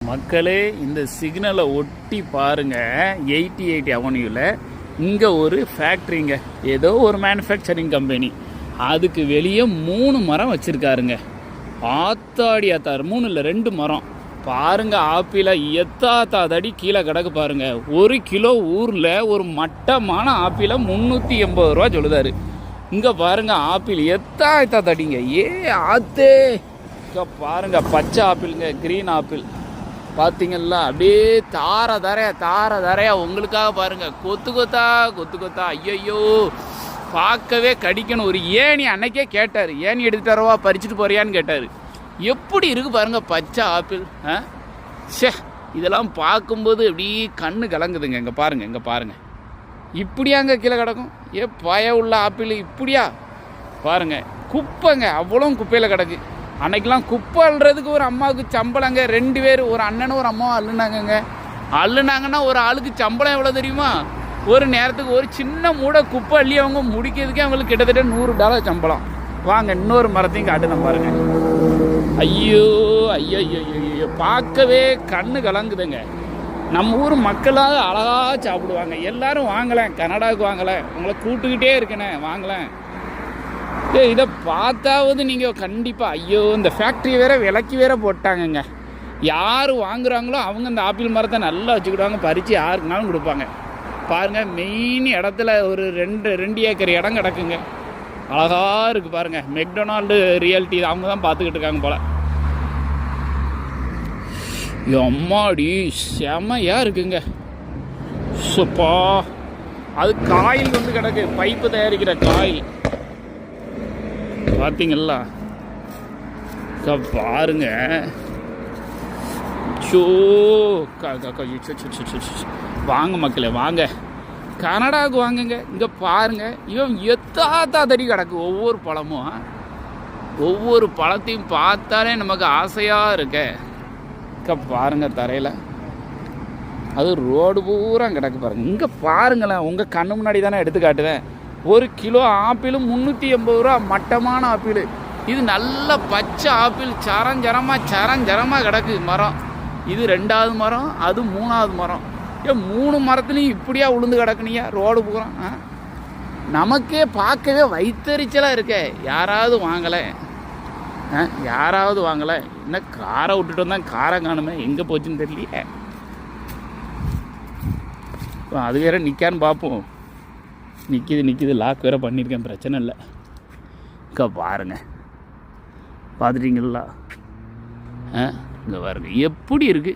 மக்களே, இந்த சிக்னலை ஒட்டி பாருங்க, 88 அவென்யூவில் இங்கே ஒரு ஃபேக்ட்ரிங்க, ஏதோ ஒரு மேனுஃபேக்சரிங் கம்பெனி. அதுக்கு வெளியே 3 மரம் வச்சுருக்காருங்க. ஆத்தாடி ஆத்தார், 3 இல்லை 2 மரம் பாருங்க. ஆப்பிள எத்தாத்தாதடி கீழே கிடக்கு பாருங்க. 1 கிலோ ஊரில் ஒரு மட்டமான ஆப்பிள 380 ரூபா சொல்லுதாரு. இங்கே பாருங்க, ஆப்பிள் எத்தாத்தாதடிங்க. ஆத்தே இங்கே பாருங்க, பச்சை ஆப்பிளுங்க, க்ரீன் ஆப்பிள் பார்த்தீங்களா, அப்படியே தார தரையா உங்களுக்காக பாருங்க. கொத்து கொத்தா ஐயோ, பார்க்கவே கடிக்கணும். ஒரு ஏணி அன்னைக்கே கேட்டார், ஏணி எடுத்துட்டு வரவா, பறிச்சுட்டு போறியான்னு கேட்டார். எப்படி இருக்கு பாருங்க பச்சை ஆப்பிள். சே, இதெல்லாம் பார்க்கும்போது அப்படியே கண்ணு கலங்குதுங்க. இங்கே பாருங்க, இப்படியாங்க கீழே கிடக்கும். பய உள்ள ஆப்பிள் இப்படியா பாருங்க. குப்பைங்க, அவ்வளோ குப்பையில் கிடக்கு. அன்னைக்கெல்லாம் குப்பை அள்ளுறதுக்கு ஒரு அம்மாவுக்கு சம்பளங்க 2 பேர், ஒரு அண்ணனும் ஒரு அம்மாவும் அள்ளுனாங்கன்னா ஒரு ஆளுக்கு சம்பளம் எவ்வளோ தெரியுமா? ஒரு நேரத்துக்கு ஒரு சின்ன மூடை குப்பை அள்ளி அவங்க முடிக்கிறதுக்கே அவங்களுக்கு கிட்டத்தட்ட $100 சம்பளம். வாங்க, இன்னொரு மரத்தையும் காட்டுதான் பாருங்க. ஐயோ, பார்க்கவே கண்ணு கலங்குதுங்க. நம்ம ஊர் மக்களாக அழகாக சாப்பிடுவாங்க. எல்லாரும் வாங்கலேன், கனடாவுக்கு வாங்கலேன், உங்களை கூட்டுக்கிட்டே இருக்கேனே, வாங்கலேன். இதை பார்த்தாவது நீங்கள் கண்டிப்பாக. ஐயோ, இந்த ஃபேக்ட்ரி வேறு விலைக்கு வேற போட்டாங்கங்க. யார் வாங்குறாங்களோ அவங்க இந்த ஆப்பிள் மரத்தை நல்லா வச்சுக்கிடுவாங்க, பறித்து யாருக்குனாலும் கொடுப்பாங்க. பாருங்கள், மெயின் இடத்துல ஒரு 2 ஏக்கர் இடம் கிடக்குங்க. அழகாக இருக்குது பாருங்கள். மெக்டொனால்டு ரியல்ட்டி அவங்க தான் பார்த்துக்கிட்டு இருக்காங்க போல். அம்மாடி செமையாக இருக்குங்க. சூப்பா, அது காயில் வந்து கிடக்கு, பைப்பு தயாரிக்கிற காயில் பார்த்தீங்களா? பாருங்க. வாங்க மக்களே, வாங்க, கனடாவுக்கு வாங்குங்க. இங்கே பாருங்க, இவன் எத்தாத்தாதடி கிடக்கு. ஒவ்வொரு பழமும், ஒவ்வொரு பழத்தையும் பார்த்தாலே நமக்கு ஆசையாக இருக்க. பாருங்க, தரையில் அது ரோடு பூரா கிடக்கு பாருங்க. இங்கே பாருங்களேன், உங்கள் கண்ணு முன்னாடி தானே எடுத்து காட்டுவேன். 1 கிலோ ஆப்பிளும் 380 ரூபா, மட்டமான ஆப்பிள். இது நல்ல பச்சை ஆப்பிள், சரஞ்சரமாக கிடக்கு மரம். இது 2வது மரம், அது 3வது மரம். 3 மரத்துலையும் இப்படியா உளுந்து கிடக்குனியா ரோடு பூரா. நமக்கே பார்க்கவே வயிற்றெரிச்சலாக இருக்க. யாராவது வாங்கலை. இன்னும் காரை விட்டுட்டு வந்தால் காரை காணுமே, எங்கே போச்சுன்னு தெரியலையே. அது வேற நிற்கான்னு பார்ப்போம். நிற்கிது, லாக் வேறு பண்ணியிருக்கேன், பிரச்சனை இல்லை. பாருங்க, பார்த்துட்டீங்களா? இங்கே பாருங்க எப்படி இருக்குது.